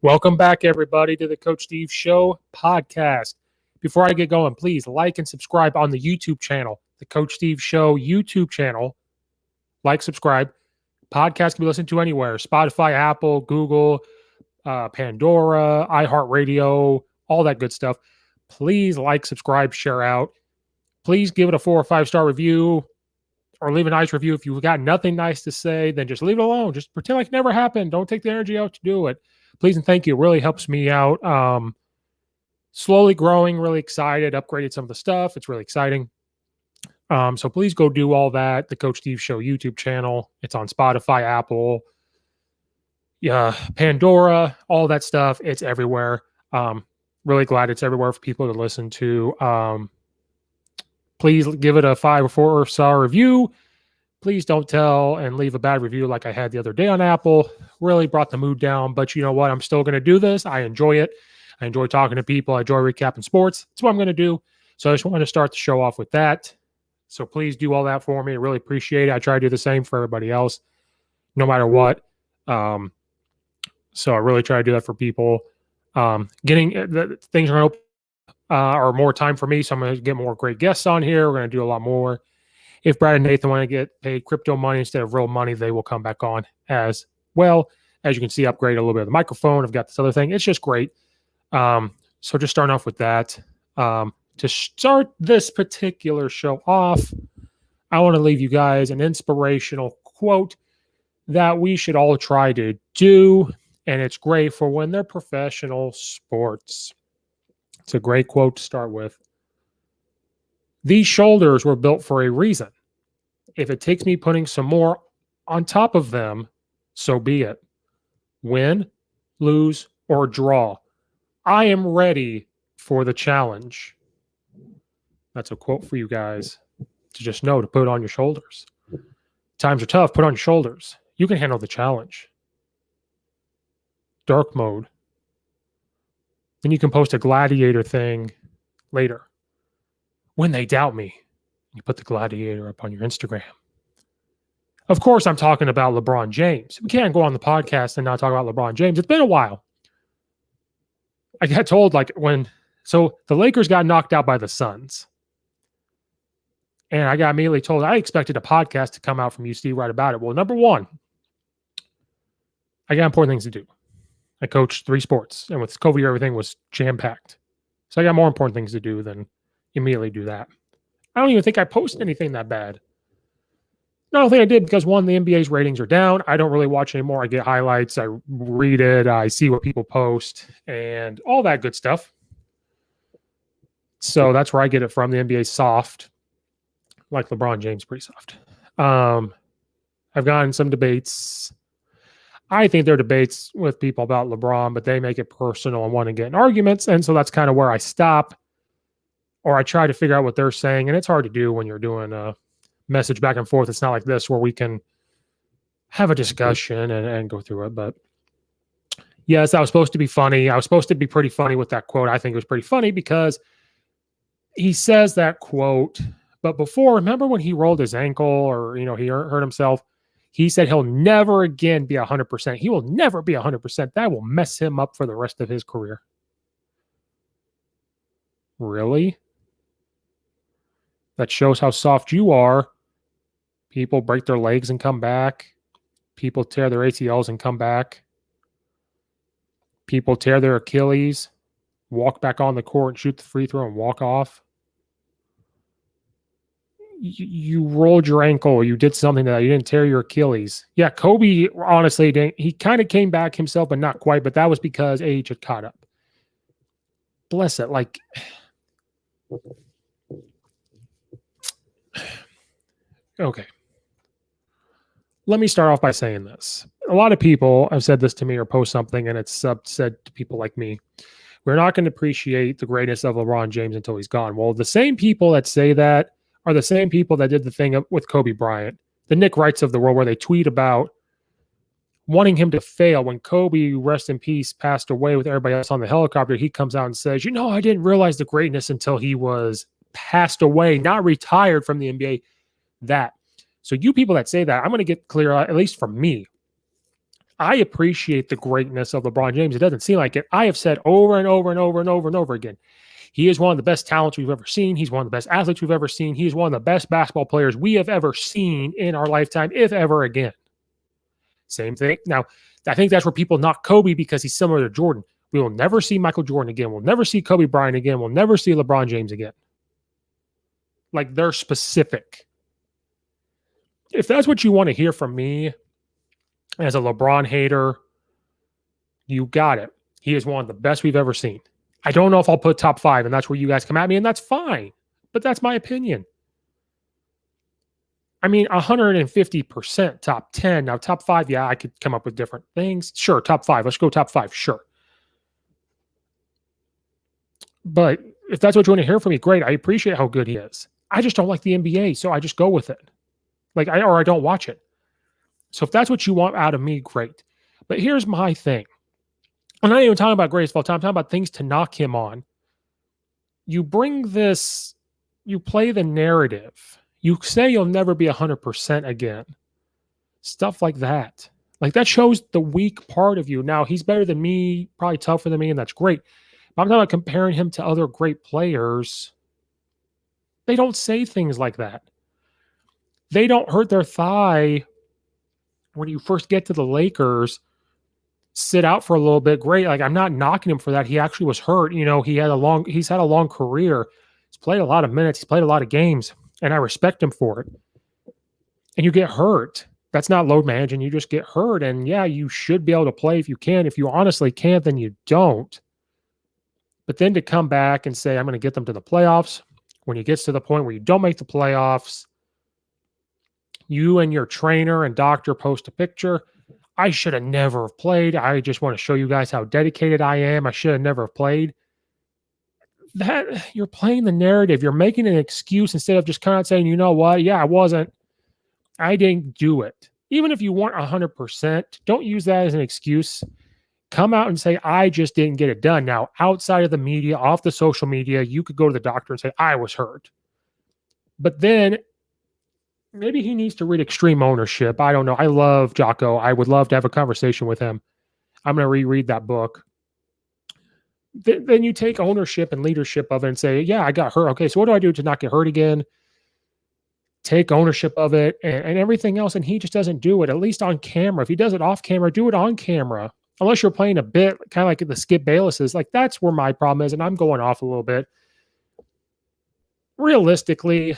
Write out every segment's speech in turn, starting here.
Welcome back, everybody, to the Coach Steve Show podcast. Before I get going, please like and subscribe on the YouTube channel, the Coach Steve Show YouTube channel. Like, subscribe. Podcast can be listened to anywhere: Spotify, Apple, Google, Pandora, iHeartRadio, all that good stuff. Please like, subscribe, share out. Please give it a 4 or 5-star review or leave a nice review. If you've got nothing nice to say, then just leave it alone. Just pretend like it never happened. Don't take the energy out to do it. Please and thank you. It really helps me out. Slowly growing, really excited, upgraded some of the stuff. It's really exciting. So please go do all that. The Coach Steve Show YouTube channel. It's on Spotify, Apple, Pandora, all that stuff. It's everywhere. Really glad it's everywhere for people to listen to. Please give it a 5 or 4-star review. Please don't tell and leave a bad review like I had the other day on Apple. Really brought the mood down, but you know what? I'm still going to do this. I enjoy it. I enjoy talking to people. I enjoy recapping sports. That's what I'm going to do. So I just wanted to start the show off with that. So please do all that for me. I really appreciate it. I try to do the same for everybody else, no matter what. So I really try to do that for people. Getting things are going to open or more time for me. So I'm going to get more great guests on here. We're going to do a lot more. If Brad and Nathan want to get paid crypto money instead of real money, they will come back on as well. As you can see, upgrade a little bit of the microphone. I've got this other thing. It's just great. So just starting off with that. To start this particular show off, I want to leave you guys an inspirational quote that we should all try to do. And it's great for when they're professional sports. It's a great quote to start with. These shoulders were built for a reason. If it takes me putting some more on top of them, so be it. Win, lose, or draw. I am ready for the challenge. That's a quote for you guys to just know to put on your shoulders. Times are tough, put on your shoulders. You can handle the challenge. Dark mode. Then you can post a gladiator thing later. When they doubt me, you put the gladiator up on your Instagram. Of course, I'm talking about LeBron James. We can't go on the podcast and not talk about LeBron James. It's been a while. I got told so the Lakers got knocked out by the Suns. And I got immediately told I expected a podcast to come out from UC right about it. Well, number one, I got important things to do. I coached 3 sports, and with COVID, everything was jam-packed. So I got more important things to do than immediately do that. I don't even think I posted anything that bad. No, I don't think I did because, one, the NBA's ratings are down. I don't really watch anymore. I get highlights. I read it. I see what people post and all that good stuff. So that's where I get it from. The NBA's soft, like LeBron James, pretty soft. I've gotten some debates. I think they're debates with people about LeBron, but they make it personal and want to get in arguments. And so that's kind of where I stop. Or I try to figure out what they're saying. And it's hard to do when you're doing a message back and forth. It's not like this where we can have a discussion and go through it. But yes, that was supposed to be funny. I was supposed to be pretty funny with that quote. I think it was pretty funny because he says that quote. But before, remember when he rolled his ankle or, he hurt himself? He said he'll never again be 100%. He will never be 100%. That will mess him up for the rest of his career. Really? That shows how soft you are. People break their legs and come back. People tear their ACLs and come back. People tear their Achilles, walk back on the court and shoot the free throw and walk off. You rolled your ankle. You did something that you didn't tear your Achilles. Yeah, Kobe, honestly, he kind of came back himself, but not quite. But that was because age had caught up. Bless it. Okay. Let me start off by saying this. A lot of people have said this to me or post something, and it's said to people like me. We're not going to appreciate the greatness of LeBron James until he's gone. Well, the same people that say that are the same people that did the thing with Kobe Bryant, the Nick Wrights of the world, where they tweet about wanting him to fail. When Kobe, rest in peace, passed away with everybody else on the helicopter, he comes out and says, I didn't realize the greatness until he was passed away, not retired from the NBA. That. So you people that say that, I'm going to get clear, at least from me. I appreciate the greatness of LeBron James. It doesn't seem like it. I have said over and over and over and over and over again, he is one of the best talents we've ever seen. He's one of the best athletes we've ever seen. He's one of the best basketball players we have ever seen in our lifetime, if ever again. Same thing. Now, I think that's where people knock Kobe because he's similar to Jordan. We will never see Michael Jordan again. We'll never see Kobe Bryant again. We'll never see LeBron James again. Like, they're specific. If that's what you want to hear from me as a LeBron hater, you got it. He is one of the best we've ever seen. I don't know if I'll put top 5, and that's where you guys come at me, and that's fine. But that's my opinion. I mean, 150% top 10. Now, top 5, yeah, I could come up with different things. Sure, top 5. Let's go top 5. Sure. But if that's what you want to hear from me, great. I appreciate how good he is. I just don't like the NBA, so I just go with it. Or I don't watch it. So if that's what you want out of me, great. But here's my thing. I'm not even talking about greatest of all time. I'm talking about things to knock him on. You bring this, you play the narrative. You say you'll never be 100% again. Stuff like that. Like, that shows the weak part of you. Now, he's better than me, probably tougher than me, and that's great. But I'm talking about comparing him to other great players. They don't say things like that. They don't hurt their thigh when you first get to the Lakers, sit out for a little bit. Great. Like, I'm not knocking him for that. He actually was hurt. You know, he's had a long career. He's played a lot of minutes. He's played a lot of games, and I respect him for it. And you get hurt. That's not load managing. You just get hurt. And yeah, you should be able to play if you can. If you honestly can't, then you don't. But then to come back and say, I'm going to get them to the playoffs, when he gets to the point where you don't make the playoffs, you and your trainer and doctor post a picture. I should have never have played. I just want to show you guys how dedicated I am. I should have never have played. That, you're playing the narrative. You're making an excuse instead of just kind of saying, you know what? Yeah, I didn't do it. Even if you weren't 100%, don't use that as an excuse. Come out and say, I just didn't get it done. Now, outside of the media, off the social media, you could go to the doctor and say, I was hurt. But then maybe he needs to read Extreme Ownership. I don't know. I love Jocko. I would love to have a conversation with him. I'm going to reread that book. Then you take ownership and leadership of it and say, yeah, I got hurt. Okay, so what do I do to not get hurt again? Take ownership of it and everything else. And he just doesn't do it, at least on camera. If he does it off camera, do it on camera. Unless you're playing a bit, kind of like the Skip Baylesses. Like, that's where my problem is, and I'm going off a little bit. Realistically,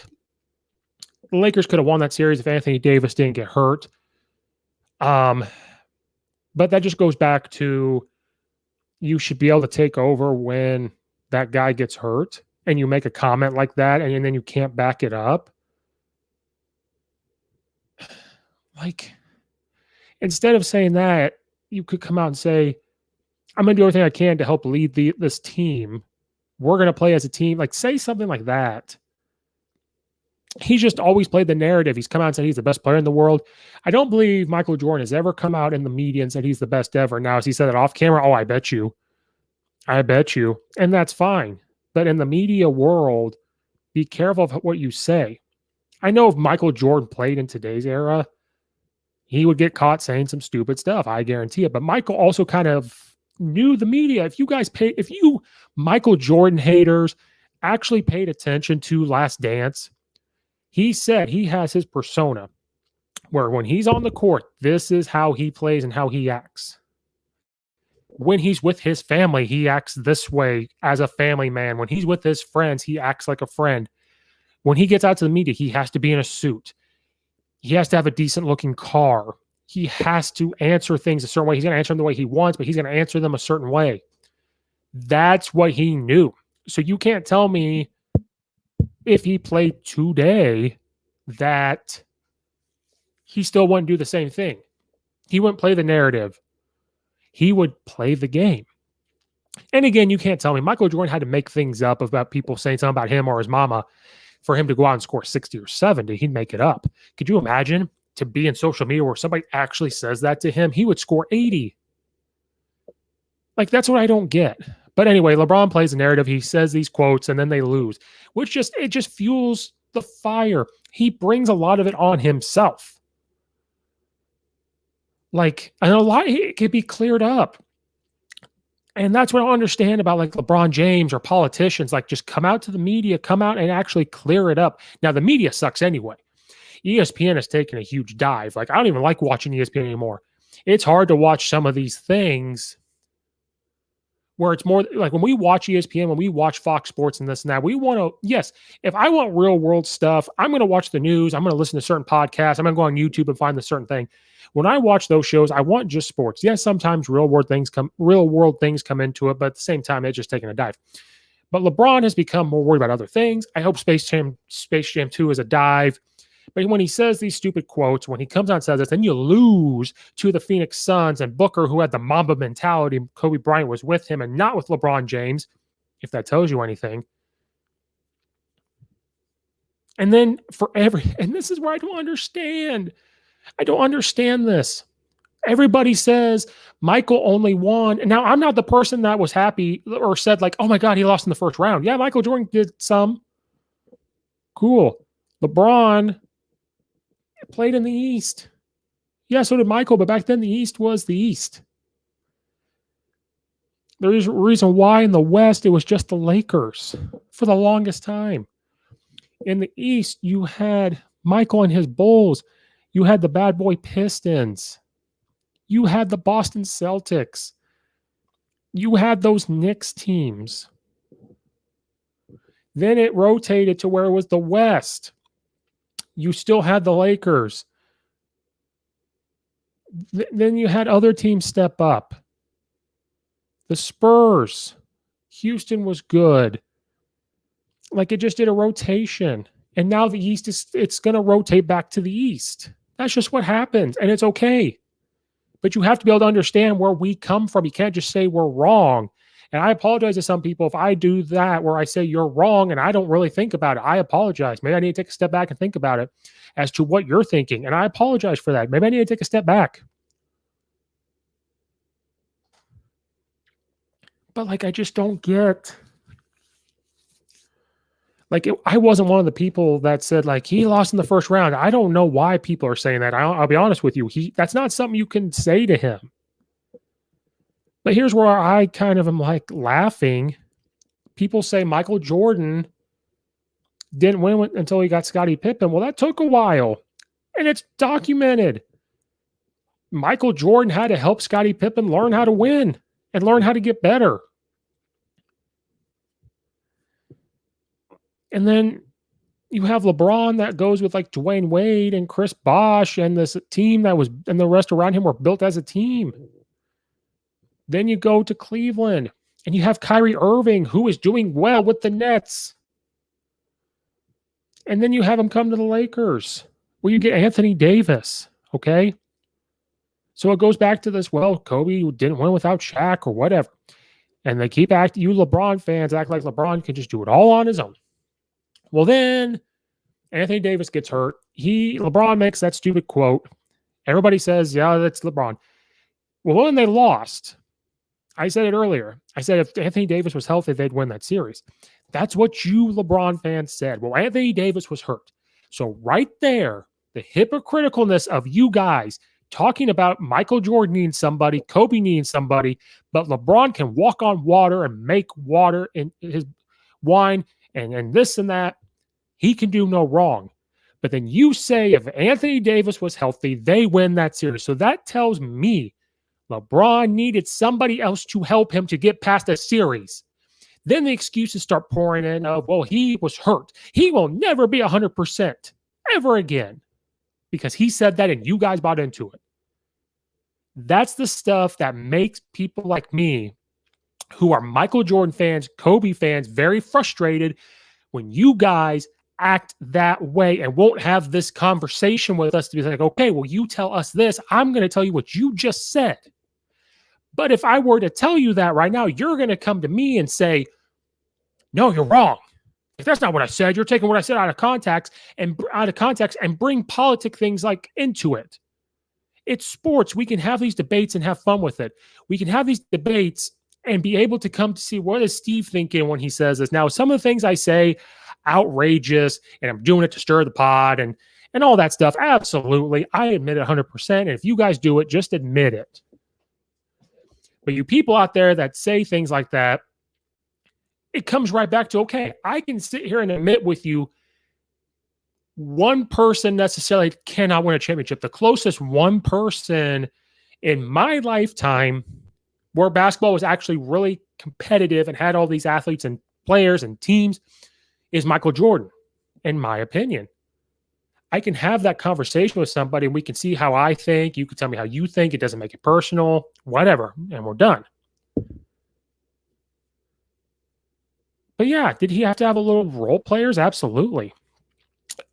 the Lakers could have won that series if Anthony Davis didn't get hurt. But that just goes back to, you should be able to take over when that guy gets hurt, and you make a comment like that, and then you can't back it up. Like, instead of saying that, you could come out and say, I'm going to do everything I can to help lead this team. We're going to play as a team. Like, say something like that. He's just always played the narrative. He's come out and said he's the best player in the world. I don't believe Michael Jordan has ever come out in the media and said he's the best ever. Now, has he said that off camera? Oh, I bet you. I bet you. And that's fine. But in the media world, be careful of what you say. I know if Michael Jordan played in today's era, he would get caught saying some stupid stuff. I guarantee it. But Michael also kind of knew the media. If you Michael Jordan haters actually paid attention to Last Dance, he said he has his persona where when he's on the court, this is how he plays and how he acts. When he's with his family, he acts this way as a family man. When he's with his friends, he acts like a friend. When he gets out to the media, he has to be in a suit. He has to have a decent looking car. He has to answer things a certain way. He's going to answer them the way he wants, but he's going to answer them a certain way. That's what he knew. So you can't tell me if he played today that he still wouldn't do the same thing. He wouldn't play the narrative. He would play the game. And again, you can't tell me Michael Jordan had to make things up about people saying something about him or his mama for him to go out and score 60 or 70. He'd make it up. Could you imagine to be in social media where somebody actually says that to him? He would score 80. Like, that's what I don't get. But anyway, LeBron plays the narrative. He says these quotes and then they lose, which just fuels the fire. He brings a lot of it on himself. Like, and a lot it could be cleared up. And that's what I don't understand about like LeBron James or politicians. Like, just come out to the media, come out and actually clear it up. Now, the media sucks anyway. ESPN has taken a huge dive. Like, I don't even like watching ESPN anymore. It's hard to watch some of these things where it's more like when we watch ESPN, when we watch Fox Sports and this and that, we want to, yes, if I want real world stuff, I'm going to watch the news. I'm going to listen to certain podcasts. I'm going to go on YouTube and find the certain thing. When I watch those shows, I want just sports. Yes, sometimes real world things come into it, but at the same time, it's just taking a dive. But LeBron has become more worried about other things. I hope Space Jam 2 is a dive. But when he says these stupid quotes, when he comes out and says this, then you lose to the Phoenix Suns and Booker, who had the Mamba mentality. Kobe Bryant was with him and not with LeBron James, if that tells you anything. And then and this is where I don't understand. I don't understand this. Everybody says Michael only won. And now I'm not the person that was happy or said like, oh my God, he lost in the first round. Yeah, Michael Jordan did some. Cool. LeBron played in the East. Yeah, so did Michael, but back then the East was the East. There's a reason why in the West it was just the Lakers for the longest time. In the East, you had Michael and his Bulls. You had the bad boy Pistons. You had the Boston Celtics. You had those Knicks teams. Then it rotated to where it was the West. You still had the Lakers. Then you had other teams step up. The Spurs. Houston was good. Like, it just did a rotation. And now the East it's going to rotate back to the East. That's just what happens. And it's okay. But you have to be able to understand where we come from. You can't just say we're wrong. And I apologize to some people if I do that where I say you're wrong and I don't really think about it. I apologize. Maybe I need to take a step back and think about it as to what you're thinking. And I apologize for that. Maybe I need to take a step back. But like, I just don't get. Like, I wasn't one of the people that said like he lost in the first round. I don't know why people are saying that. I'll be honest with you. That's not something you can say to him. But here's where I kind of am like laughing. People say Michael Jordan didn't win until he got Scottie Pippen. Well, that took a while, and it's documented. Michael Jordan had to help Scottie Pippen learn how to win and learn how to get better. And then you have LeBron that goes with like Dwayne Wade and Chris Bosh and this team that was, and the rest around him were built as a team. Then you go to Cleveland and you have Kyrie Irving, who is doing well with the Nets. And then you have him come to the Lakers where you get Anthony Davis. Okay. So it goes back to this, well, Kobe didn't win without Shaq or whatever. And they keep acting, you LeBron fans act like LeBron can just do it all on his own. Well, then Anthony Davis gets hurt. LeBron makes that stupid quote. Everybody says, yeah, that's LeBron. Well, when they lost, I said it earlier. I said if Anthony Davis was healthy, they'd win that series. That's what you LeBron fans said. Well, Anthony Davis was hurt. So right there, the hypocriticalness of you guys talking about Michael Jordan needing somebody, Kobe needing somebody, but LeBron can walk on water and make water in his wine and this and that. He can do no wrong. But then you say if Anthony Davis was healthy, they win that series. So that tells me LeBron needed somebody else to help him to get past a series. Then the excuses start pouring in of, well, he was hurt. He will never be 100% ever again because he said that and you guys bought into it. That's the stuff that makes people like me, who are Michael Jordan fans, Kobe fans, very frustrated when you guys act that way and won't have this conversation with us to be like, okay, well, you tell us this. I'm going to tell you what you just said. But if I were to tell you that right now, you're going to come to me and say, no, you're wrong. If that's not what I said, you're taking what I said out of context and bring politic things like into it. It's sports. We can have these debates and have fun with it. We can have these debates and be able to come to see what is Steve thinking when he says this. Now, some of the things I say, outrageous, and I'm doing it to stir the pot, and and all that stuff. Absolutely. I admit it 100%. And if you guys do it, just admit it. But you people out there that say things like that, it comes right back to, okay, I can sit here and admit with you one person necessarily cannot win a championship. The closest one person in my lifetime where basketball was actually really competitive and had all these athletes and players and teams is Michael Jordan, in my opinion. I can have that conversation with somebody and we can see how I think. You can tell me how you think. It doesn't make it personal, whatever, and we're done. But yeah, did he have to have a little role players? Absolutely.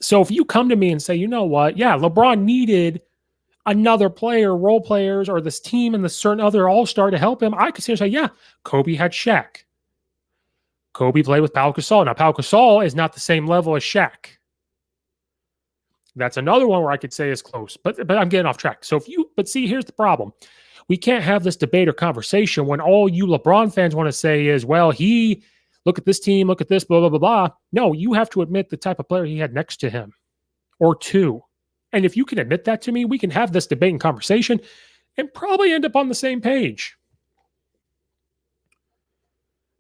So if you come to me and say, you know what? Yeah, LeBron needed another player, role players, or this team and the certain other all-star to help him, I could say, yeah, Kobe had Shaq. Kobe played with Pau Gasol. Now, Pau Gasol is not the same level as Shaq. That's another one where I could say is close, but I'm getting off track. So but see, here's the problem. We can't have this debate or conversation when all you LeBron fans want to say is, well, look at this team, look at this, blah, blah, blah, blah. No, you have to admit the type of player he had next to him or two. And if you can admit that to me, we can have this debate and conversation and probably end up on the same page.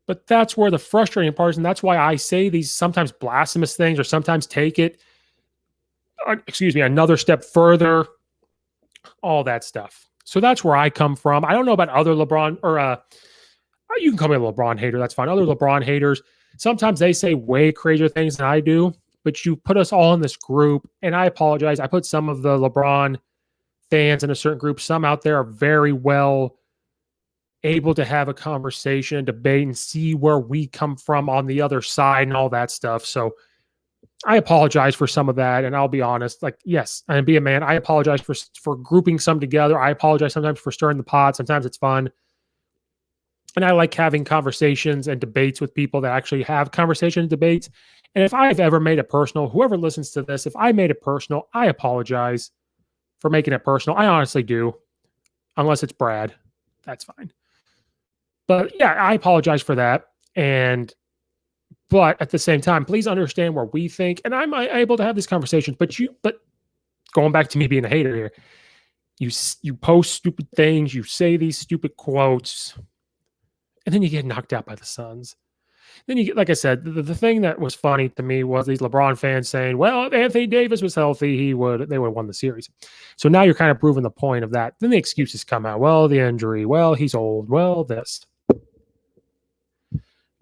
But that's where the frustrating part is, and that's why I say these sometimes blasphemous things or sometimes take it, another step further, all that stuff. So that's where I come from. I don't know about other LeBron, or you can call me a LeBron hater. That's fine. Other LeBron haters, sometimes they say way crazier things than I do, but you put us all in this group, and I apologize. I put some of the LeBron fans in a certain group. Some out there are very well able to have a conversation, debate, and see where we come from on the other side and all that stuff. So I apologize for some of that, and I'll be honest. Like, yes, and be a man. I apologize for grouping some together. I apologize sometimes for stirring the pot. Sometimes it's fun, and I like having conversations and debates with people that actually have conversation and debates. And if I've ever made it personal, whoever listens to this, if I made it personal, I apologize for making it personal. I honestly do, unless it's Brad. That's fine. But yeah, I apologize for that. But at the same time, please understand where we think, and I'm able to have these conversations. But going back to me being a hater here, you post stupid things, you say these stupid quotes, and then you get knocked out by the Suns. Then you get, like I said, the thing that was funny to me was these LeBron fans saying, "Well, if Anthony Davis was healthy, they would have won the series." So now you're kind of proving the point of that. Then the excuses come out. Well, the injury. Well, he's old. Well, this.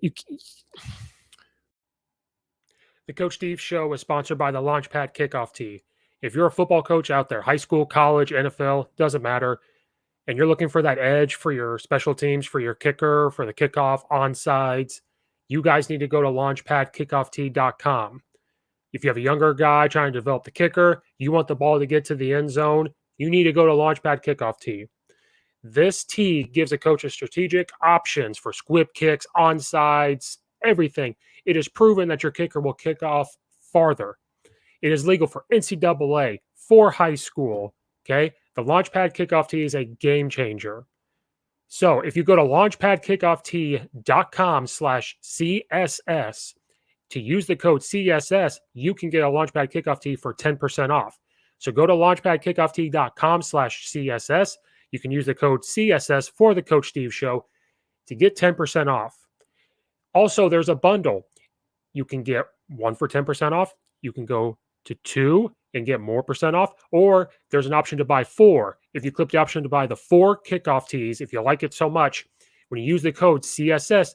The Coach Steve Show is sponsored by the Launchpad Kickoff Tee. If you're a football coach out there, high school, college, NFL, doesn't matter, and you're looking for that edge for your special teams, for your kicker, for the kickoff, onsides, you guys need to go to launchpadkickoff.com. If you have a younger guy trying to develop the kicker, you want the ball to get to the end zone, you need to go to Launchpad Kickoff Tee. This tee gives a coach a strategic options for squib kicks, onsides, everything. It is proven that your kicker will kick off farther. It is legal for NCAA, for high school. Okay. The Launchpad Kickoff Tee is a game changer. So if you go to launchpadkickoff.com/CSS to use the code CSS, you can get a Launchpad Kickoff Tee for 10% off. So go to launchpadkickoff.com/CSS. You can use the code CSS for the Coach Steve Show to get 10% off. Also, there's a bundle. You can get one for 10% off. You can go to two and get more percent off. Or there's an option to buy four. If you click the option to buy the 4 kickoff tees, if you like it so much, when you use the code CSS,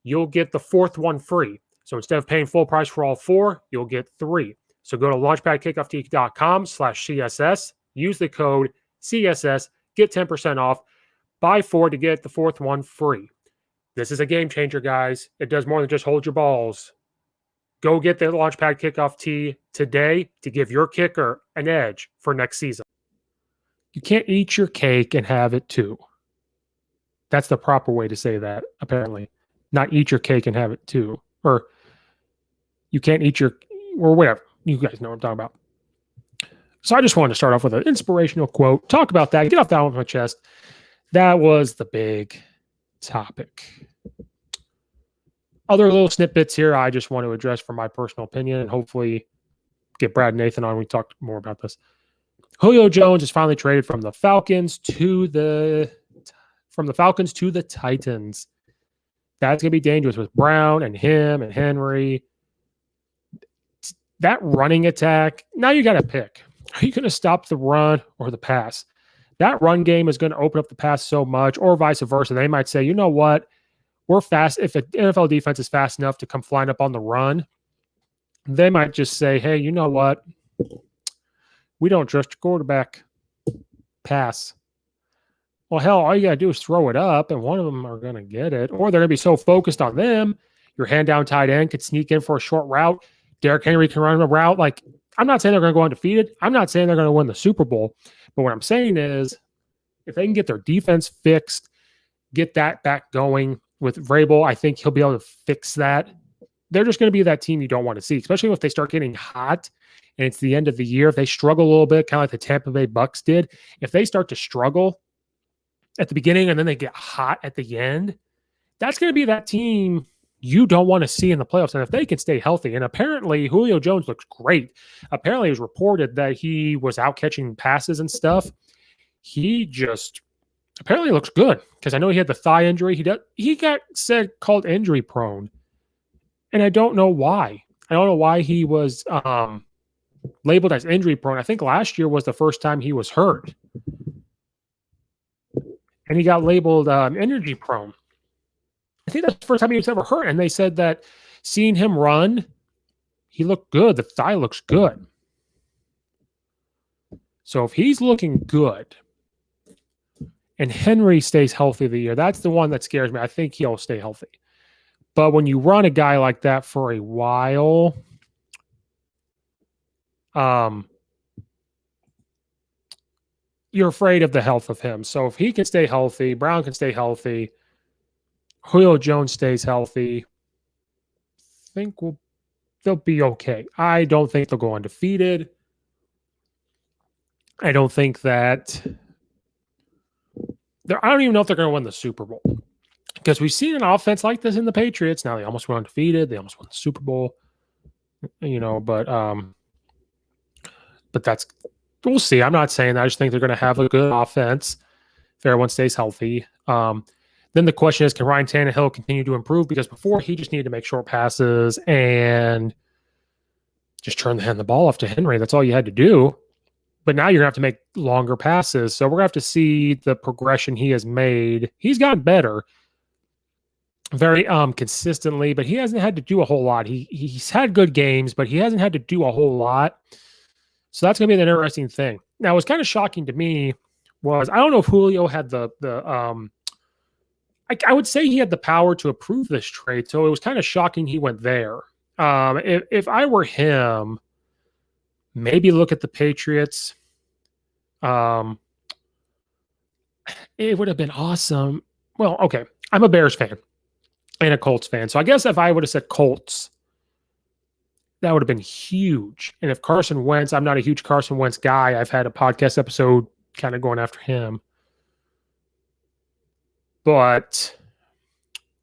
you'll get the 4th one free. So instead of paying full price for all 4, you'll get 3. So go to launchpadkickoff.com/CSS, use the code CSS, get 10% off, buy 4 to get the 4th one free. This is a game changer, guys. It does more than just hold your balls. Go get the Launchpad Kickoff Tee today to give your kicker an edge for next season. You can't eat your cake and have it too. That's the proper way to say that, apparently. Not eat your cake and have it too. Or you can't eat or whatever. You guys know what I'm talking about. So I just wanted to start off with an inspirational quote. Talk about that. Get off that one from my chest. That was the big topic. Other little snippets here I just want to address from my personal opinion, and hopefully get Brad and Nathan on. We talked more about this. Julio Jones is finally traded from the Falcons to the Titans. That's going to be dangerous with Brown and him and Henry. That running attack, now you got to pick. Are you going to stop the run or the pass? That run game is going to open up the pass so much, or vice versa. They might say, you know what? We're fast. If the NFL defense is fast enough to come flying up on the run, they might just say, hey, you know what? We don't trust your quarterback. Pass. Well, hell, all you got to do is throw it up, and one of them are going to get it. Or they're going to be so focused on them, your hand-down tight end could sneak in for a short route. Derrick Henry can run a route. Like, I'm not saying they're going to go undefeated. I'm not saying they're going to win the Super Bowl. But what I'm saying is, if they can get their defense fixed, get that back going with Vrabel, I think he'll be able to fix that. They're just going to be that team you don't want to see, especially if they start getting hot and it's the end of the year. If they struggle a little bit, kind of like the Tampa Bay Bucks did, if they start to struggle at the beginning and then they get hot at the end, that's going to be that team you don't want to see in the playoffs. And if they can stay healthy, and apparently Julio Jones looks great. Apparently it was reported that he was out catching passes and stuff. He just apparently looks good, because I know he had the thigh injury. He got called injury prone, and I don't know why. I don't know why he was labeled as injury prone. I think last year was the first time he was hurt, and he got labeled injury prone. I think that's the first time he was ever hurt, and they said that seeing him run, he looked good. The thigh looks good. So if he's looking good and Henry stays healthy the year, that's the one that scares me. I think he'll stay healthy. But when you run a guy like that for a while, you're afraid of the health of him. So if he can stay healthy, Brown can stay healthy, Julio Jones stays healthy, I think they'll be okay. I don't think they'll go undefeated. I don't think that I don't even know if they're going to win the Super Bowl, because we've seen an offense like this in the Patriots. Now they almost went undefeated. They almost won the Super Bowl, but that's, we'll see. I'm not saying that. I just think they're going to have a good offense if everyone stays healthy. Then the question is, can Ryan Tannehill continue to improve? Because before, he just needed to make short passes and just turn the ball off to Henry. That's all you had to do. But now you're going to have to make longer passes. So we're going to have to see the progression he has made. He's gotten better very consistently, but he hasn't had to do a whole lot. He's had good games, but he hasn't had to do a whole lot. So that's going to be an interesting thing. Now, what's kind of shocking to me was, I don't know if Julio had I would say he had the power to approve this trade, so it was kind of shocking he went there. If I were him, maybe look at the Patriots. It would have been awesome. Well, okay, I'm a Bears fan and a Colts fan, so I guess if I would have said Colts, that would have been huge. And if Carson Wentz, I'm not a huge Carson Wentz guy. I've had a podcast episode kind of going after him. But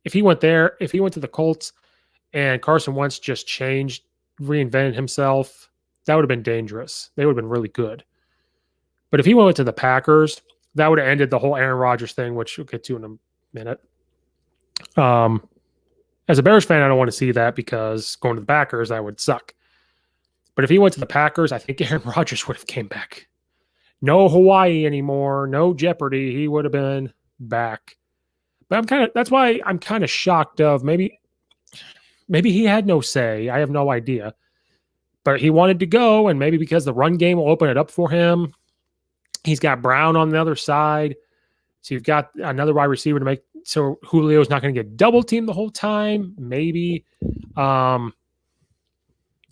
if he went there, if he went to the Colts and Carson Wentz just reinvented himself, that would have been dangerous. They would have been really good. But if he went to the Packers, that would have ended the whole Aaron Rodgers thing, which we'll get to in a minute. As a Bears fan, I don't want to see that, because going to the Packers, that would suck. But if he went to the Packers, I think Aaron Rodgers would have came back. No Hawaii anymore, no Jeopardy. He would have been back. But that's why I'm kind of shocked of maybe he had no say. I have no idea. But he wanted to go, and maybe because the run game will open it up for him. He's got Brown on the other side. So you've got another wide receiver to make, so Julio's not going to get double teamed the whole time. Maybe. I'm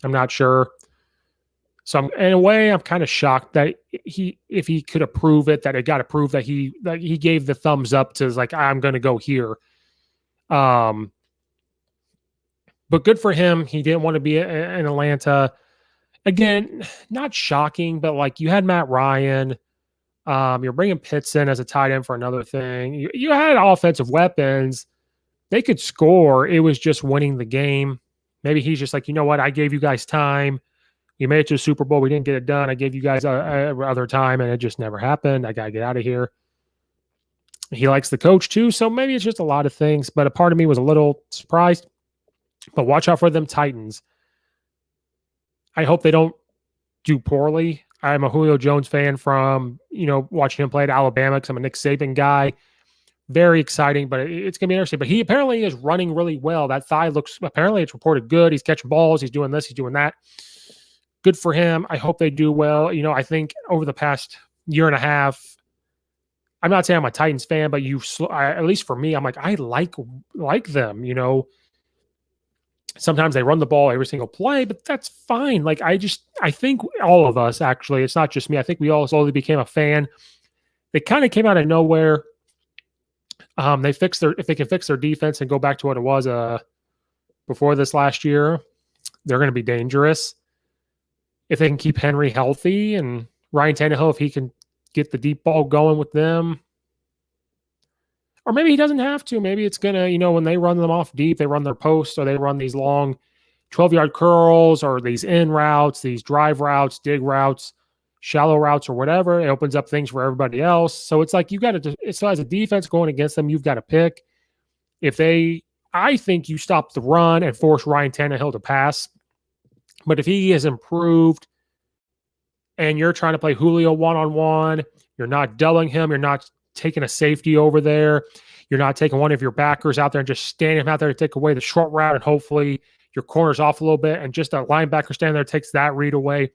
not sure. So in a way, I'm kind of shocked that if he could approve it, that it got approved, that he gave the thumbs up to, like, I'm going to go here. But good for him. He didn't want to be in Atlanta. Again, not shocking, but like, you had Matt Ryan. You're bringing Pitts in as a tight end for another thing. You had offensive weapons. They could score. It was just winning the game. Maybe he's just like, you know what? I gave you guys time. You made it to the Super Bowl. We didn't get it done. I gave you guys other time, and it just never happened. I got to get out of here. He likes the coach too, so maybe it's just a lot of things. But a part of me was a little surprised. But watch out for them Titans. I hope they don't do poorly. I'm a Julio Jones fan from, watching him play at Alabama because I'm a Nick Saban guy. Very exciting, but it's going to be interesting. But he apparently is running really well. That thigh looks, apparently it's reported good. He's catching balls. He's doing this. He's doing that. Good for him. I hope they do well. I think over the past year and a half, I'm not saying I'm a Titans fan, but at least for me, I'm like, I like them, Sometimes they run the ball every single play, but that's fine. Like, I think all of us, actually, it's not just me. I think we all slowly became a fan. They kind of came out of nowhere. If they can fix their defense and go back to what it was before this last year, they're going to be dangerous. If they can keep Henry healthy and Ryan Tannehill, if he can get the deep ball going with them, or maybe he doesn't have to. Maybe it's going to, when they run them off deep, they run their posts or they run these long 12-yard curls or these in routes, these drive routes, dig routes, shallow routes or whatever. It opens up things for everybody else. So it's like so as a defense going against them, you've got to pick. I think you stop the run and force Ryan Tannehill to pass. But if he has improved and you're trying to play Julio one-on-one, you're not doubling him, you're not taking a safety over there, you're not taking one of your backers out there and just standing him out there to take away the short route, and hopefully your corner's off a little bit and just a linebacker standing there takes that read away.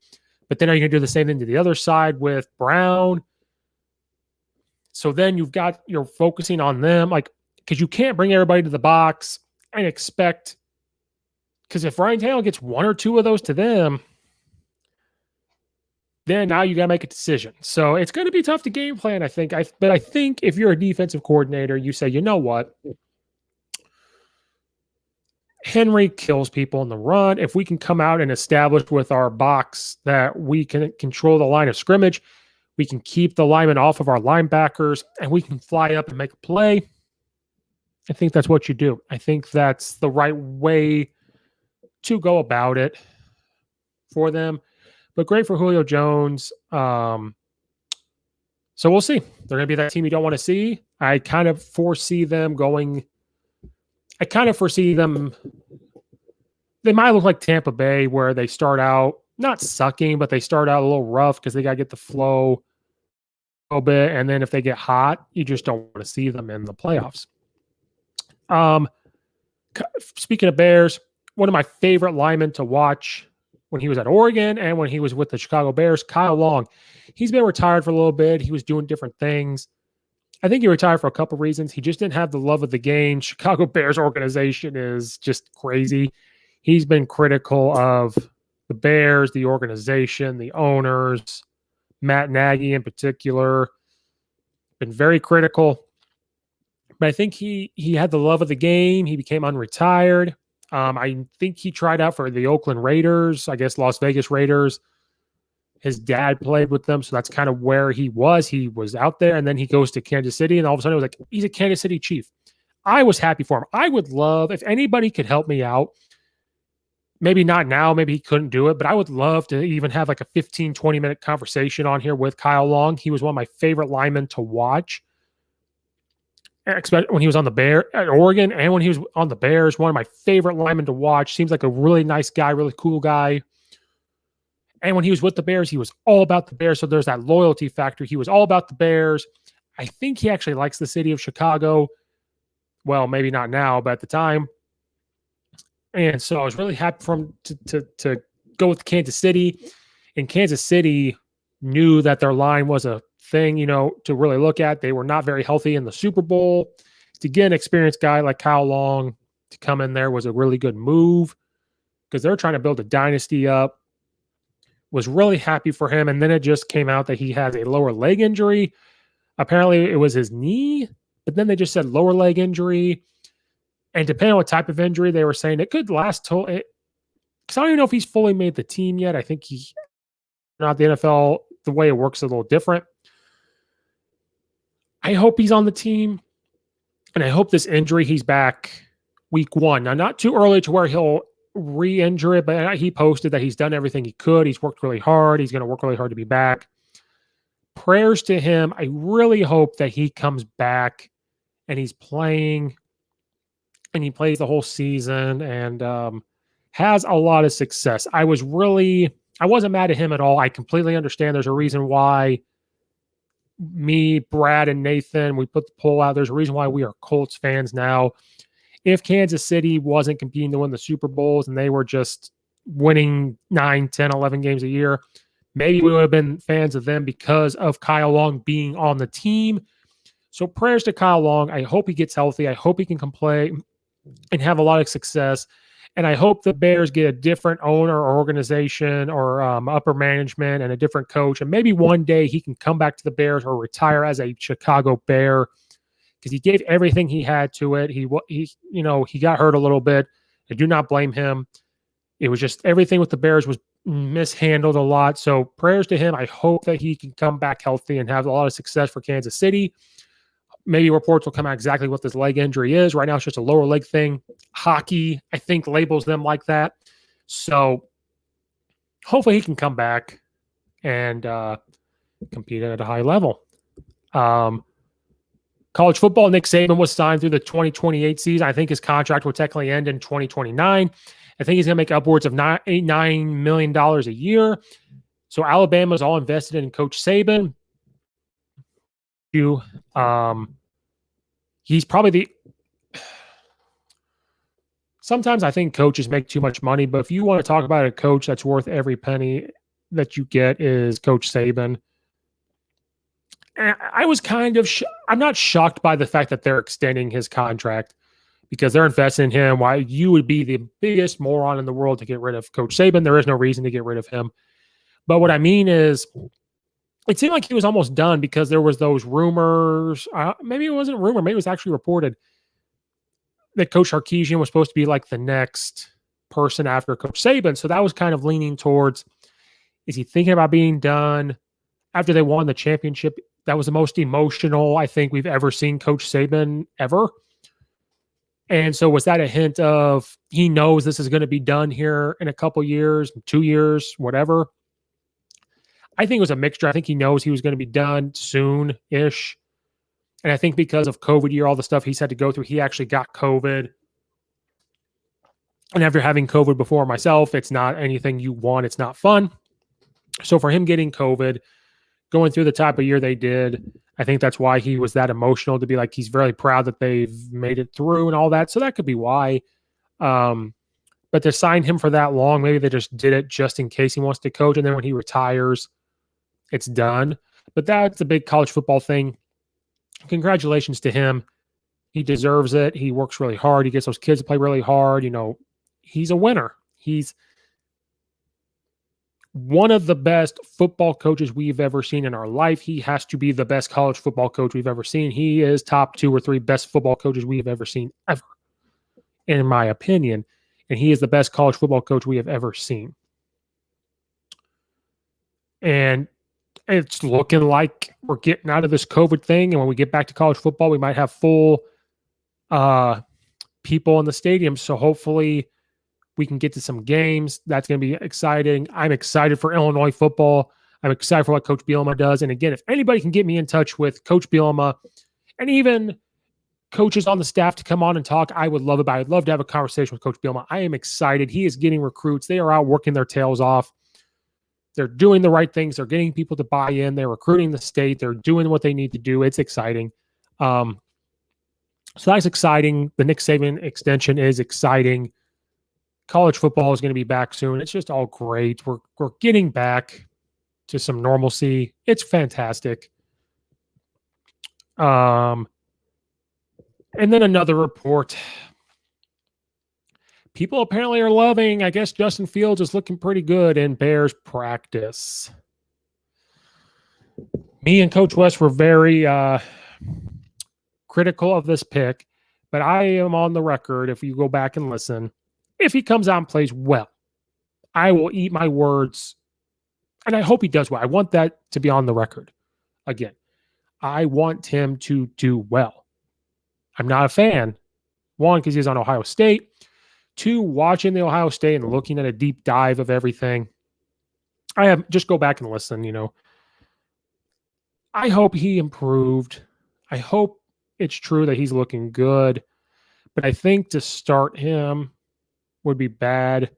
But then are you going to do the same thing to the other side with Brown? So then you're focusing on them, like, because you can't bring everybody to the box and expect, because if Ryan Tannehill gets one or two of those to them, then now you got to make a decision. So it's going to be tough to game plan, I think. But I think if you're a defensive coordinator, you say, you know what? Henry kills people in the run. If we can come out and establish with our box that we can control the line of scrimmage, we can keep the linemen off of our linebackers, and we can fly up and make a play, I think that's what you do. I think that's the right way to go about it for them. But great for Julio Jones. So we'll see. They're going to be that team you don't want to see. I kind of foresee them. They might look like Tampa Bay, where they start out not sucking, but they start out a little rough because they got to get the flow a little bit. And then if they get hot, you just don't want to see them in the playoffs. Speaking of Bears, one of my favorite linemen to watch when he was at Oregon and when he was with the Chicago Bears, Kyle Long. He's been retired for a little bit. He was doing different things. I think he retired for a couple of reasons. He just didn't have the love of the game. Chicago Bears organization is just crazy. He's been critical of the Bears, the organization, the owners, Matt Nagy in particular. Been very critical. But I think he had the love of the game. He became unretired. I think he tried out for the Oakland Raiders, I guess Las Vegas Raiders. His dad played with them, so that's kind of where he was. He was out there, and then he goes to Kansas City, and all of a sudden it was like, he's a Kansas City Chief. I was happy for him. I would love, if anybody could help me out, maybe not now, maybe he couldn't do it, but I would love to even have like a 15, 20-minute conversation on here with Kyle Long. He was one of my favorite linemen to watch. When he was on the Bears at Oregon and when he was on the Bears, one of my favorite linemen to watch. Seems like a really nice guy, really cool guy. And when he was with the Bears, he was all about the Bears. So there's that loyalty factor. He was all about the Bears. I think he actually likes the city of Chicago. Well, maybe not now, but at the time. And so I was really happy for him to go with Kansas City. And Kansas City knew that their line was a thing, to really look at. They were not very healthy in the Super Bowl. To get an experienced guy like Kyle Long to come in there was a really good move because they're trying to build a dynasty up. Was really happy for him. And then it just came out that he has a lower leg injury. Apparently it was his knee, but then they just said lower leg injury. And depending on what type of injury, they were saying it could last till it. Because I don't even know if he's fully made the team yet. I think not the NFL, the way it works is a little different. I hope he's on the team, and I hope this injury, he's back week 1. Now, not too early to where he'll re-injure it, but he posted that he's done everything he could. He's worked really hard. He's going to work really hard to be back. Prayers to him. I really hope that he comes back and he's playing and he plays the whole season and has a lot of success. I wasn't mad at him at all. I completely understand there's a reason why me, Brad, and Nathan, we put the poll out. There's a reason why we are Colts fans now. If Kansas City wasn't competing to win the Super Bowls and they were just winning 9, 10, 11 games a year, maybe we would have been fans of them because of Kyle Long being on the team. So prayers to Kyle Long. I hope he gets healthy. I hope he can play and have a lot of success. And I hope the Bears get a different owner or organization or upper management and a different coach. And maybe one day he can come back to the Bears or retire as a Chicago Bear because he gave everything he had to it. He got hurt a little bit. I do not blame him. It was just everything with the Bears was mishandled a lot. So prayers to him. I hope that he can come back healthy and have a lot of success for Kansas City. Maybe reports will come out exactly what this leg injury is. Right now, it's just a lower leg thing. Hockey, I think, labels them like that. So hopefully he can come back and compete at a high level. College football, Nick Saban was signed through the 2028 season. I think his contract will technically end in 2029. I think he's going to make upwards of $9 million a year. So Alabama's all invested in Coach Saban. He's probably sometimes I think coaches make too much money, but if you want to talk about a coach that's worth every penny that you get is Coach Saban. And I was kind of, I'm not shocked by the fact that they're extending his contract because they're investing in him. Why you would be the biggest moron in the world to get rid of Coach Saban. There is no reason to get rid of him. But what I mean is, it seemed like he was almost done because there was those rumors. Maybe it wasn't a rumor. Maybe it was actually reported that Coach Sarkisian was supposed to be like the next person after Coach Saban. So that was kind of leaning towards, is he thinking about being done after they won the championship? That was the most emotional I think we've ever seen Coach Saban ever. And so was that a hint of he knows this is going to be done here in a couple years, 2 years, whatever? I think it was a mixture. I think he knows he was going to be done soon-ish. And I think because of COVID year, all the stuff he's had to go through, he actually got COVID. And after having COVID before myself, it's not anything you want. It's not fun. So for him getting COVID, going through the type of year they did, I think that's why he was that emotional to be like, he's very proud that they've made it through and all that. So that could be why. But to sign him for that long, maybe they just did it just in case he wants to coach. And then when he retires, it's done. But that's a big college football thing. Congratulations to him. He deserves it. He works really hard. He gets those kids to play really hard. He's a winner. He's one of the best football coaches we've ever seen in our life. He has to be the best college football coach we've ever seen. He is top 2 or 3 best football coaches we have ever seen, ever, in my opinion. And he is the best college football coach we have ever seen. And it's looking like we're getting out of this COVID thing. And when we get back to college football, we might have full people in the stadium. So hopefully we can get to some games. That's going to be exciting. I'm excited for Illinois football. I'm excited for what Coach Bielema does. And again, if anybody can get me in touch with Coach Bielema and even coaches on the staff to come on and talk, I would love it. I'd love to have a conversation with Coach Bielema. I am excited. He is getting recruits. They are out working their tails off. They're doing the right things. They're getting people to buy in. They're recruiting the state. They're doing what they need to do. It's exciting. So that's exciting. The Nick Saban extension is exciting. College football is going to be back soon. It's just all great. We're getting back to some normalcy. It's fantastic. And then another report. People apparently are loving, I guess Justin Fields is looking pretty good in Bears practice. Me and Coach West were very critical of this pick, but I am on the record, if you go back and listen, if he comes out and plays well, I will eat my words, and I hope he does well. I want that to be on the record. Again, I want him to do well. I'm not a fan. One, because he's on Ohio State. 2, watching the Ohio State and looking at a deep dive of everything. I have just go back and listen, I hope he improved. I hope it's true that he's looking good, but I think to start him would be bad.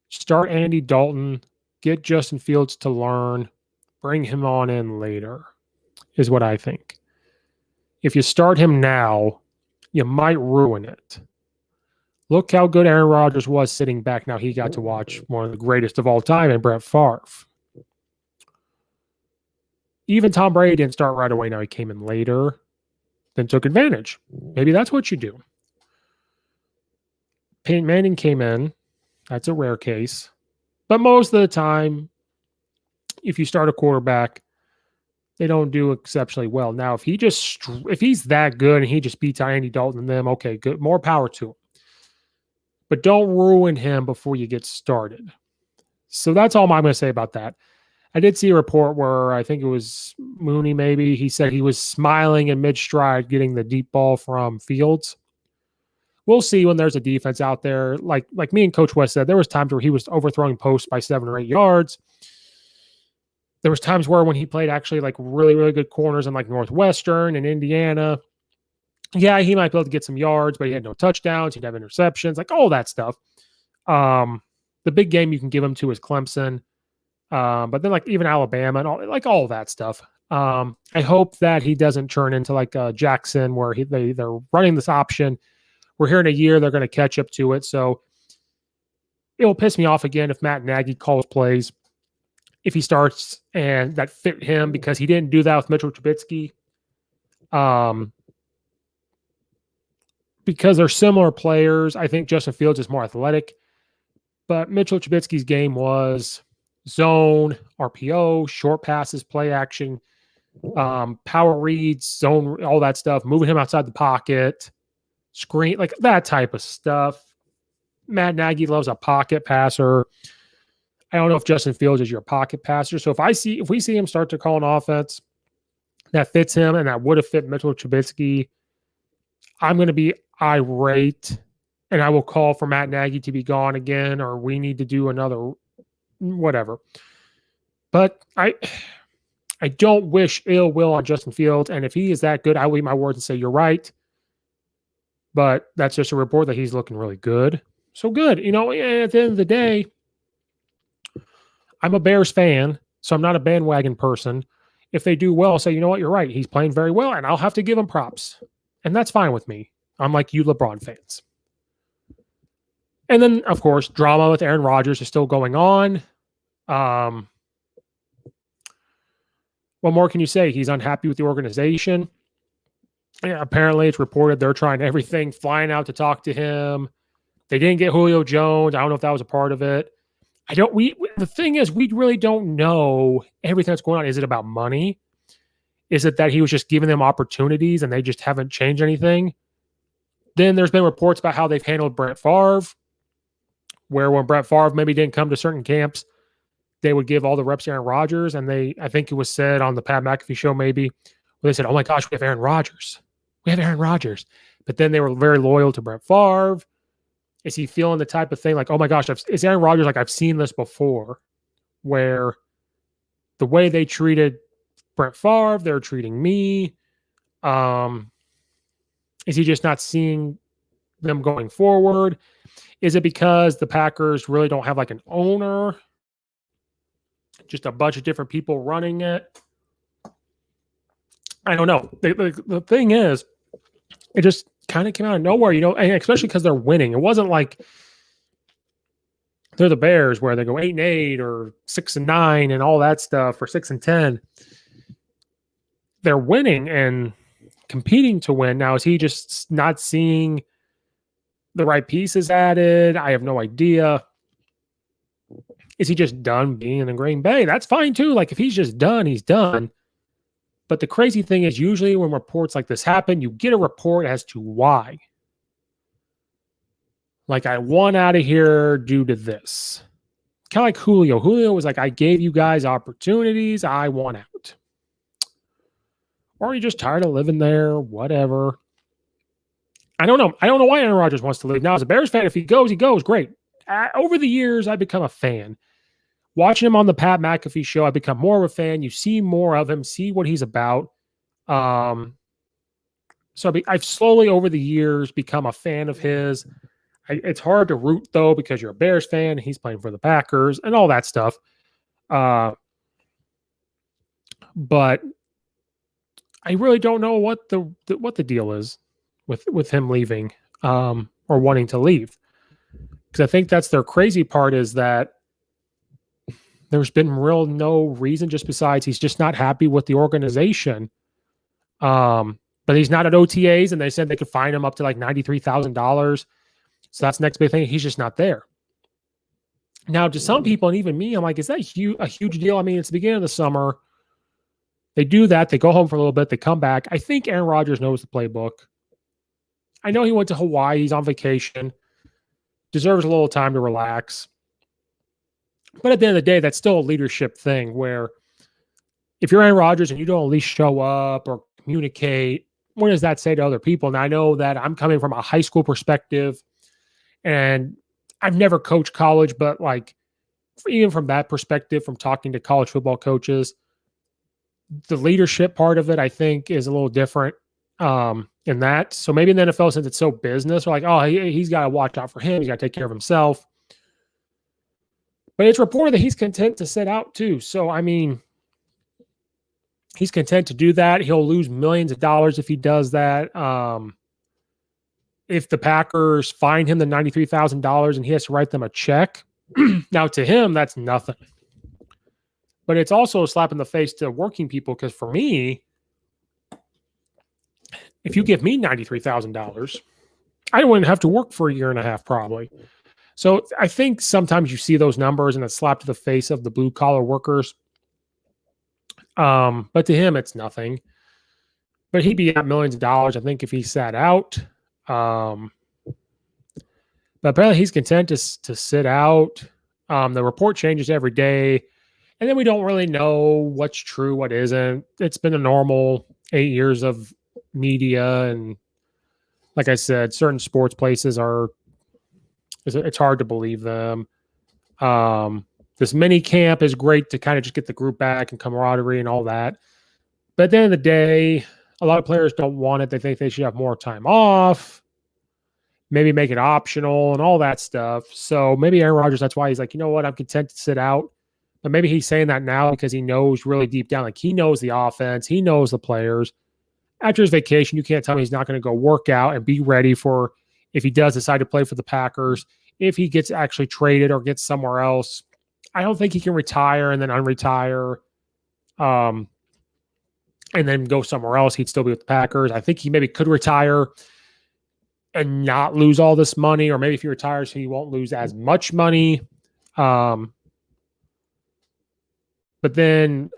Start Andy Dalton, get Justin Fields to learn, bring him on in later, is what I think. If you start him now, you might ruin it. Look how good Aaron Rodgers was sitting back. Now he got to watch one of the greatest of all time in Brett Favre. Even Tom Brady didn't start right away. Now he came in later, then took advantage. Maybe that's what you do. Peyton Manning came in. That's a rare case. But most of the time, if you start a quarterback, they don't do exceptionally well. Now, if he's that good and he just beats Andy Dalton and them, okay, good, more power to him. But don't ruin him before you get started. So that's all I'm going to say about that. I did see a report where I think it was Mooney maybe. He said he was smiling in mid-stride getting the deep ball from Fields. We'll see when there's a defense out there. Like me and Coach West said, there was times where he was overthrowing posts by 7 or 8 yards. There was times where when he played actually like really, really good corners in like Northwestern and Indiana, yeah, he might be able to get some yards, but he had no touchdowns. He'd have interceptions, like all that stuff. The big game you can give him to is Clemson. But then like even Alabama and all that stuff. I hope that he doesn't turn into like Jackson where they're running this option. We're here in a year, they're going to catch up to it. So it will piss me off again if Matt Nagy calls plays, if he starts and that fit him, because he didn't do that with Mitchell Trubisky. Because they're similar players. I think Justin Fields is more athletic, but Mitchell Trubisky's game was zone, RPO, short passes, play action, power reads, zone, all that stuff, moving him outside the pocket, screen, like that type of stuff. Matt Nagy loves a pocket passer. I don't know if Justin Fields is your pocket passer. So if we see him start to call an offense that fits him and that would have fit Mitchell Trubisky, I'm going to be irate and I will call for Matt Nagy to be gone again, or we need to do another whatever. But I don't wish ill will on Justin Fields. And if he is that good, I will eat my words and say, you're right. But that's just a report that he's looking really good. So good. At the end of the day, I'm a Bears fan, so I'm not a bandwagon person. If they do well, I'll say, you know what, you're right. He's playing very well, and I'll have to give him props. And that's fine with me. I'm like you LeBron fans. And then, of course, drama with Aaron Rodgers is still going on. What more can you say? He's unhappy with the organization. Yeah, apparently, it's reported they're trying everything, flying out to talk to him. They didn't get Julio Jones. I don't know if that was a part of it. The thing is, we really don't know everything that's going on. Is it about money? Is it that he was just giving them opportunities and they just haven't changed anything? Then there's been reports about how they've handled Brett Favre, where when Brett Favre maybe didn't come to certain camps, they would give all the reps to Aaron Rodgers. And I think it was said on the Pat McAfee show maybe, where they said, oh my gosh, we have Aaron Rodgers. We have Aaron Rodgers. But then they were very loyal to Brett Favre. Is he feeling the type of thing like, oh my gosh, is Aaron Rodgers like, I've seen this before, where the way they treated Brett Favre, they're treating me. Is he just not seeing them going forward? Is it because the Packers really don't have like an owner, just a bunch of different people running it? I don't know. The thing is, it just kind of came out of nowhere, and especially because they're winning. It wasn't like they're the Bears where they go 8-8 or 6-9 and all that stuff, or 6-10. They're winning and competing to win. Now, is he just not seeing the right pieces added? I have no idea. Is he just done being in Green Bay? That's fine too. Like if he's just done, he's done. But the crazy thing is usually when reports like this happen, you get a report as to why. Like I want out of here due to this. Kind of like Julio. Julio was like, I gave you guys opportunities. I want out. Or are you just tired of living there? Whatever. I don't know. I don't know why Aaron Rodgers wants to leave. Now, as a Bears fan, if he goes, great. Over the years, I've become a fan. Watching him on the Pat McAfee show, I've become more of a fan. You see more of him, see what he's about. So I've slowly over the years become a fan of his. It's hard to root, though, because you're a Bears fan. He's playing for the Packers and all that stuff. But I really don't know what the deal is with him leaving or wanting to leave. Because I think that's their crazy part is that there's been no reason just besides he's just not happy with the organization. But he's not at OTAs, and they said they could fine him up to like $93,000. So that's the next big thing. He's just not there. Now, to some people, and even me, I'm like, is that a huge deal? I mean, it's the beginning of the summer. They do that. They go home for a little bit. They come back. I think Aaron Rodgers knows the playbook. I know he went to Hawaii. He's on vacation. Deserves a little time to relax. But at the end of the day, that's still a leadership thing where if you're Aaron Rodgers and you don't at least show up or communicate, what does that say to other people? And I know that I'm coming from a high school perspective and I've never coached college, but like even from that perspective, from talking to college football coaches, the leadership part of it, I think, is a little different in that. So maybe in the NFL, since it's so business, we're like, oh, he's got to watch out for him. He's got to take care of himself. But it's reported that he's content to sit out too. So, I mean, he's content to do that. He'll lose millions of dollars if he does that. If the Packers fine him the $93,000 and he has to write them a check, now to him, that's nothing. But it's also a slap in the face to working people because for me, if you give me $93,000, I wouldn't have to work for a year and a half probably. So I think sometimes you see those numbers and it's slap to the face of the blue collar workers. But to him, it's nothing. But he'd be at millions of dollars, I think, if he sat out. But apparently he's content to sit out. The report changes every day. And then we don't really know what's true, what isn't. It's been a normal 8 years of media. And like I said, certain sports places it's hard to believe them. This mini camp is great to kind of just get the group back and camaraderie and all that. But at the end of the day, a lot of players don't want it. They think they should have more time off, maybe make it optional and all that stuff. So maybe Aaron Rodgers, that's why he's like, you know what, I'm content to sit out. But maybe he's saying that now because he knows really deep down, like he knows the offense, he knows the players. After his vacation, you can't tell me he's not going to go work out and be ready for if he does decide to play for the Packers, if he gets actually traded or gets somewhere else. I don't think he can retire and then unretire and then go somewhere else. He'd still be with the Packers. I think he maybe could retire and not lose all this money, or maybe if he retires, he won't lose as much money. But then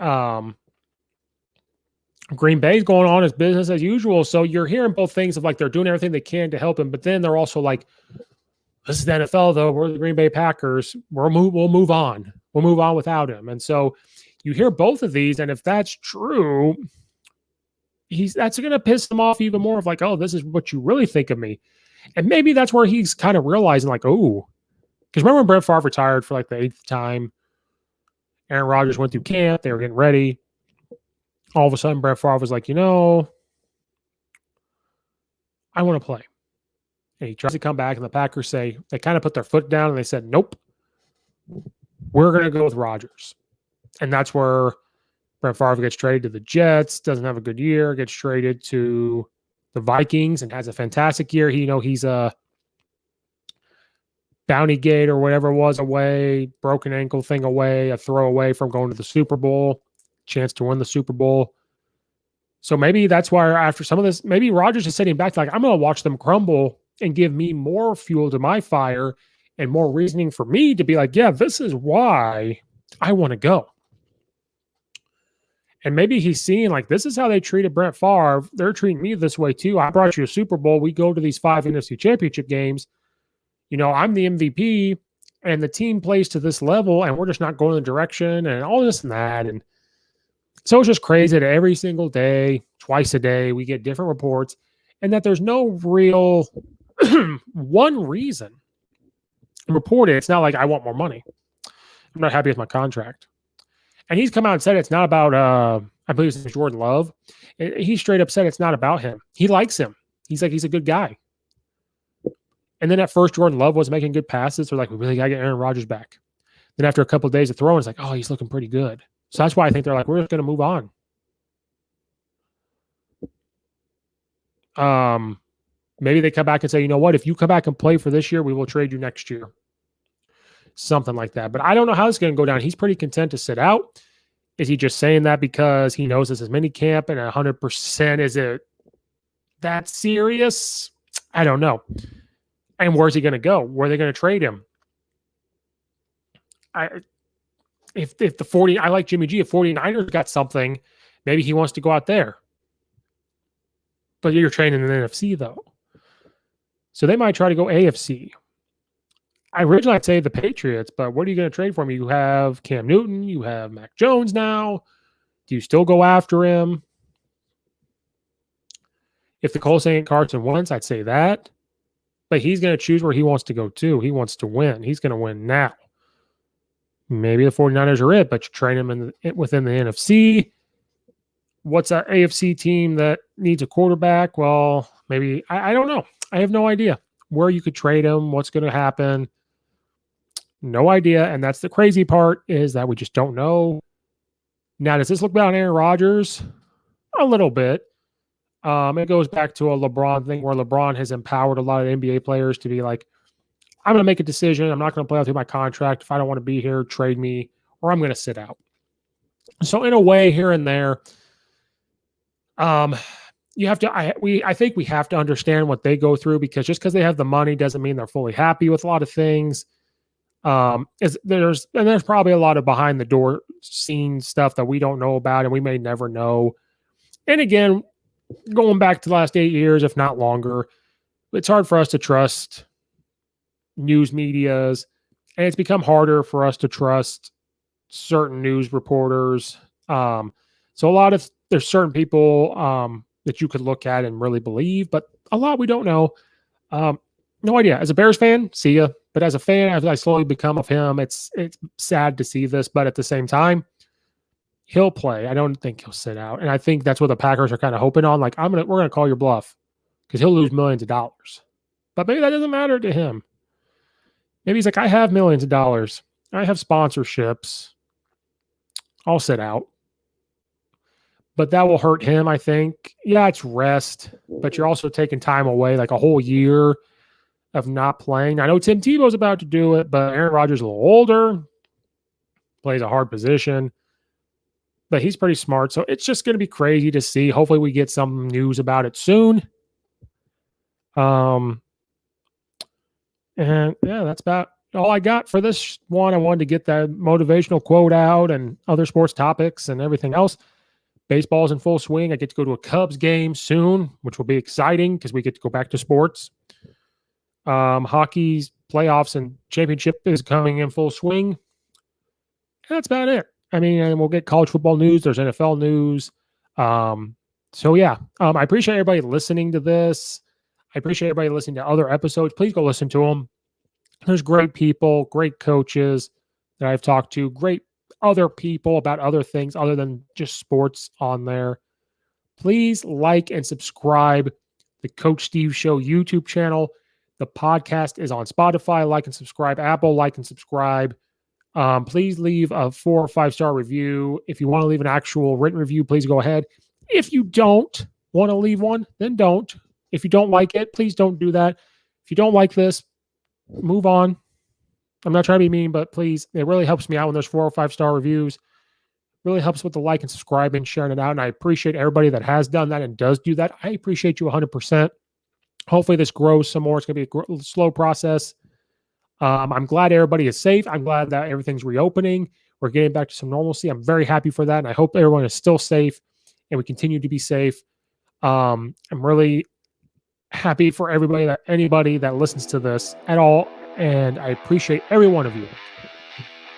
Green Bay's going on as business as usual. So you're hearing both things of like they're doing everything they can to help him, but then they're also like, this is the NFL, though. We're the Green Bay Packers. We'll move on. We'll move on without him. And so you hear both of these, and if that's true, that's going to piss him off even more of like, oh, this is what you really think of me. And maybe that's where he's kind of realizing like, oh, because remember when Brett Favre retired for like the 8th time? Aaron Rodgers went through camp. They were getting ready. All of a sudden, Brett Favre was like, you know, I want to play. And he tries to come back, and the Packers they kind of put their foot down, and they said, nope, we're going to go with Rodgers. And that's where Brett Favre gets traded to the Jets, doesn't have a good year, gets traded to the Vikings and has a fantastic year. He's a bounty gate or whatever it was away, broken ankle thing away, a throw away from going to the Super Bowl, chance to win the Super Bowl. So maybe that's why after some of this, maybe Rodgers is sitting back like, I'm going to watch them crumble and give me more fuel to my fire and more reasoning for me to be like, yeah, this is why I want to go. And maybe he's seeing like, this is how they treated Brett Favre. They're treating me this way too. I brought you a Super Bowl. We go to these 5 NFC championship games. You know, I'm the MVP and the team plays to this level and we're just not going in the direction and all this and that. And so it's just crazy that every single day, twice a day, we get different reports. and that there's no real one reason reported. It's not like I want more money. I'm not happy with my contract. And he's come out and said it's not about, I believe it's Jordan Love. He straight up said it's not about him. He likes him. He's like, he's a good guy. And then at first, Jordan Love was making good passes. They're like, we really got to get Aaron Rodgers back. Then after a couple of days of throwing, it's like, oh, he's looking pretty good. So that's why I think they're like, we're just going to move on. Maybe they come back and say, you know what, if you come back and play for this year, we will trade you next year. Something like that. But I don't know how it's going to go down. He's pretty content to sit out. Is he just saying that because he knows this is mini camp and 100%? Is it that serious? I don't know. And where's he going to go? Where are they going to trade him? If the 40, I like Jimmy G. If 49ers got something, maybe he wants to go out there. But you're training in the NFC, though. So they might try to go AFC. Originally, I'd say the Patriots, but what are you going to trade for him? You have Cam Newton. You have Mac Jones now. Do you still go after him? If the Colts ain't Carson Wentz, I'd say that. But he's going to choose where he wants to go to. He wants to win. He's going to win now. Maybe the 49ers are it, but you train him within the NFC. What's an AFC team that needs a quarterback? Well, maybe, I don't know. I have no idea where you could trade him, what's going to happen. No idea. And that's the crazy part, is that we just don't know. Now, does this look bad on Aaron Rodgers? A little bit. It goes back to a LeBron thing where LeBron has empowered a lot of NBA players to be like, I'm going to make a decision. I'm not going to play out through my contract. If I don't want to be here, trade me, or I'm going to sit out. So in a way, here and there, you have to. I think we have to understand what they go through, because just because they have the money doesn't mean they're fully happy with a lot of things. There's probably a lot of behind the door scene stuff that we don't know about, and we may never know. And again, going back to the last 8 years, if not longer, it's hard for us to trust news medias, and it's become harder for us to trust certain news reporters. So there's certain people that you could look at and really believe, but a lot we don't know. No idea. As a Bears fan, see ya. But as a fan, as I slowly become of him, it's sad to see this, but at the same time, he'll play. I don't think he'll sit out. And I think that's what the Packers are kind of hoping on. Like, we're gonna call your bluff, because he'll lose millions of dollars. But maybe that doesn't matter to him. Maybe he's like, I have millions of dollars. I have sponsorships. I'll sit out. But that will hurt him, I think. Yeah, it's rest, but you're also taking time away, like a whole year of not playing. I know Tim Tebow's about to do it, but Aaron Rodgers is a little older, plays a hard position, but he's pretty smart. So it's just going to be crazy to see. Hopefully we get some news about it soon. And yeah, that's about all I got for this one. I wanted to get that motivational quote out and other sports topics and everything else. Baseball's in full swing. I get to go to a Cubs game soon, which will be exciting because we get to go back to sports. Hockey's playoffs and championship is coming in full swing. And that's about it. I mean, and we'll get college football news. There's NFL news. So yeah, I appreciate everybody listening to this. I appreciate everybody listening to other episodes. Please go listen to them. There's great people, great coaches that I've talked to, great other people about other things other than just sports on there. Please like and subscribe the Coach Steve Show YouTube channel. The podcast is on Spotify. Like and subscribe. Apple, like and subscribe. Please leave a 4 or 5 star review. If you want to leave an actual written review, please go ahead. If you don't want to leave one, then don't. If you don't like it, please don't do that. If you don't like this, move on. I'm not trying to be mean, but please, it really helps me out when there's 4 or 5 star reviews. Really helps with the like and subscribe and sharing it out. And I appreciate everybody that has done that and does do that. I appreciate you 100%. Hopefully this grows some more. It's going to be a slow process. I'm glad everybody is safe. I'm glad that everything's reopening. We're getting back to some normalcy. I'm very happy for that. And I hope everyone is still safe and we continue to be safe. I'm really happy for anybody that listens to this at all. And I appreciate every one of you.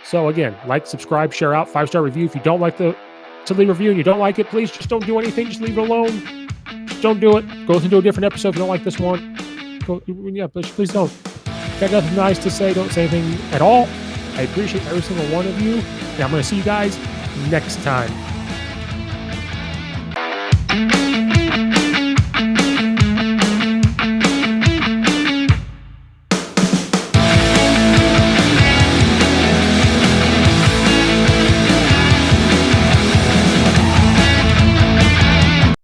So again, like, subscribe, share out, 5 star review. If you don't like to leave a review and you don't like it, please just don't do anything. Just leave it alone. just don't do it. Go listen to a different episode if you don't like this one. Yeah, please don't. Got nothing nice to say. Don't say anything at all. I appreciate every single one of you. And I'm going to see you guys next time.